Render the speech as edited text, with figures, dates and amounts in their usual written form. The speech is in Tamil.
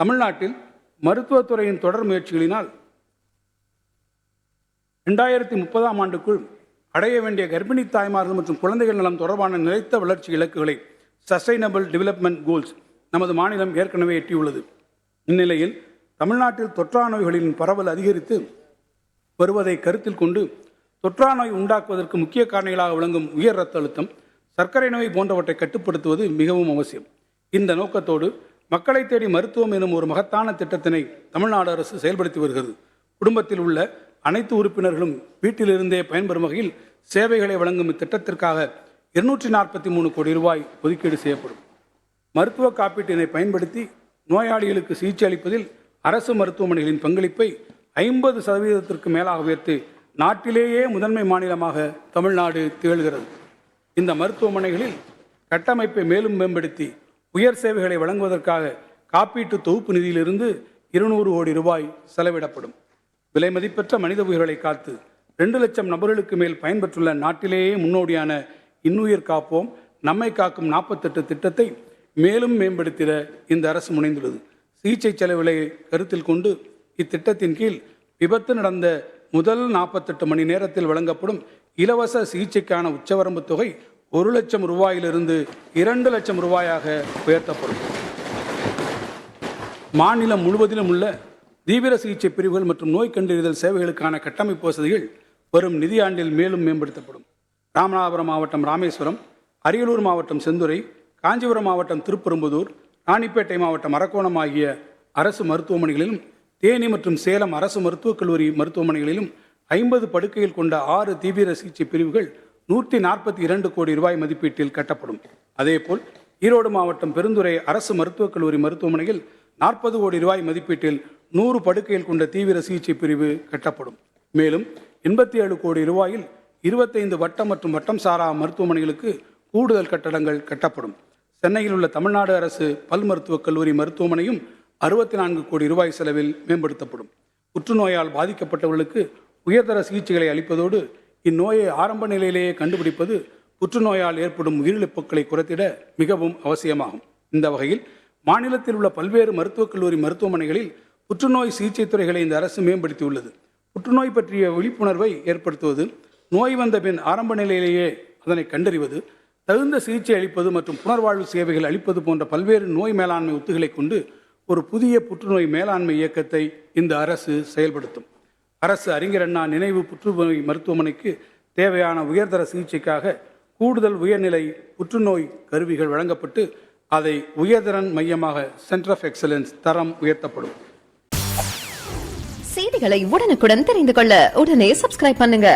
தமிழ்நாட்டில் மருத்துவத்துறையின் தொடர் முயற்சிகளினால் 2030ஆம் ஆண்டுக்குள் அடைய வேண்டிய கர்ப்பிணி தாய்மார்கள் மற்றும் குழந்தைகள் நலம் தொடர்பான நிலைத்த வளர்ச்சி இலக்குகளை சஸ்டைனபிள் டெவலப்மெண்ட் கோல்ஸ் நமது மாநிலம் ஏற்கனவே எட்டியுள்ளது. இந்நிலையில் தமிழ்நாட்டில் தொற்றா நோய்களின் பரவல் அதிகரித்து வருவதை கருத்தில் கொண்டு தொற்றா நோய் உண்டாக்குவதற்கு முக்கிய காரணிகளாக விளங்கும் உயர் இரத்த அழுத்தம், சர்க்கரை நோய் போன்றவற்றை கட்டுப்படுத்துவது மிகவும் அவசியம். இந்த நோக்கத்தோடு மக்களை தேடி மருத்துவம் எனும் ஒரு மகத்தான திட்டத்தினை தமிழ்நாடு அரசு செயல்படுத்தி வருகிறது. குடும்பத்தில் உள்ள அனைத்து உறுப்பினர்களும் வீட்டிலிருந்தே பயன்பெறும் வகையில் சேவைகளை வழங்கும் இத்திட்டத்திற்காக 243 கோடி ரூபாய் ஒதுக்கீடு செய்யப்படும். மருத்துவ காப்பீட்டினை பயன்படுத்தி நோயாளிகளுக்கு சிகிச்சை அளிப்பதில் அரசு மருத்துவமனைகளின் பங்களிப்பை 50% மேலாக உயர்த்தி நாட்டிலேயே முதன்மை மாநிலமாக தமிழ்நாடு திகழ்கிறது. இந்த மருத்துவமனைகளில் கட்டமைப்பை மேலும் மேம்படுத்தி உயர் சேவைகளை வழங்குவதற்காக காப்பீட்டு தொகுப்பு நிதியிலிருந்து 200 கோடி ரூபாய் செலவிடப்படும். விலை மதிப்பற்ற மனித உயிர்களை காத்து 2 லட்சம் நபர்களுக்கு மேல் பயன்பெற்றுள்ள நாட்டிலேயே முன்னோடியான இன்னுயிர் காப்போம் நம்மை காக்கும் 48 திட்டத்தை மேலும் மேம்படுத்திட இந்த அரசு முனைந்துள்ளது. சிகிச்சை செலவுகளை கருத்தில் கொண்டு இத்திட்டத்தின் கீழ் விபத்து நடந்த முதல் 48 மணி நேரத்தில் வழங்கப்படும் இலவச சிகிச்சைக்கான உச்சவரம்பு தொகை 1 லட்சம் ரூபாயிலிருந்து 2 லட்சம் ரூபாயாக உயர்த்தப்படும். மாநிலம் முழுவதிலும் உள்ள தீவிர சிகிச்சை பிரிவுகள் மற்றும் நோய் கண்டறிதல் சேவைகளுக்கான கட்டமைப்பு வசதிகள் வரும் நிதியாண்டில் மேலும் மேம்படுத்தப்படும். ராமநாதபுரம் மாவட்டம் ராமேஸ்வரம், அரியலூர் மாவட்டம் செந்துறை, காஞ்சிபுரம் மாவட்டம் திருப்பெரும்புதூர், ராணிப்பேட்டை மாவட்டம் அரக்கோணம் ஆகிய அரசு மருத்துவமனைகளிலும் தேனி மற்றும் சேலம் அரசு மருத்துவக் கல்லூரி மருத்துவமனைகளிலும் 50 படுக்கைகள் கொண்ட 6 தீவிர சிகிச்சை பிரிவுகள் 142 கோடி ரூபாய் மதிப்பீட்டில் கட்டப்படும். அதேபோல் ஈரோடு மாவட்டம் பெருந்துறை அரசு மருத்துவக் கல்லூரி மருத்துவமனையில் 40 கோடி ரூபாய் மதிப்பீட்டில் 100 படுக்கைகள் கொண்ட தீவிர சிகிச்சை பிரிவு கட்டப்படும். மேலும் 87 கோடி ரூபாயில் 25 வட்டம் மற்றும் வட்டம் சாரா மருத்துவமனைகளுக்கு கூடுதல் கட்டடங்கள் கட்டப்படும். சென்னையில் உள்ள தமிழ்நாடு அரசு பல் மருத்துவக் கல்லூரி மருத்துவமனையும் 64 கோடி ரூபாய் செலவில் மேம்படுத்தப்படும். புற்றுநோயால் பாதிக்கப்பட்டவர்களுக்கு உயர்தர சிகிச்சைகளை அளிப்பதோடு இந்நோயை ஆரம்ப நிலையிலேயே கண்டுபிடிப்பது புற்றுநோயால் ஏற்படும் உயிரிழப்புகளை குறைத்திட மிகவும் அவசியமாகும். இந்த வகையில் மாநிலத்தில் உள்ள பல்வேறு மருத்துவக் கல்லூரி மருத்துவமனைகளில் புற்றுநோய் சிகிச்சை துறைகளை இந்த அரசு மேம்படுத்தியுள்ளது. புற்றுநோய் பற்றிய விழிப்புணர்வை ஏற்படுத்துவது, நோய் வந்த பின் ஆரம்ப நிலையிலேயே அதனை கண்டறிவது, தகுந்த சிகிச்சை அளிப்பது மற்றும் புனர்வாழ்வு சேவைகள் அளிப்பது போன்ற பல்வேறு நோய் மேலாண்மை உத்திகளை கொண்டு ஒரு புதிய புற்றுநோய் மேலாண்மை இயக்கத்தை இந்த அரசு செயல்படுத்தும். அரசு அறிஞர் அண்ணா நினைவு புற்றுநோய் மருத்துவமனைக்கு தேவையான உயர்தர சிகிச்சைக்காக கூடுதல் உயர்நிலை புற்றுநோய் கருவிகள் வழங்கப்பட்டு அதை உயர்திறன் மையமாக சென்டர் ஆஃப் எக்ஸலன்ஸ் தரம் உயர்த்தப்படும். செய்திகளை உடனுக்குடன் தெரிந்து கொள்ள உடனே சப்ஸ்கிரைப் பண்ணுங்க.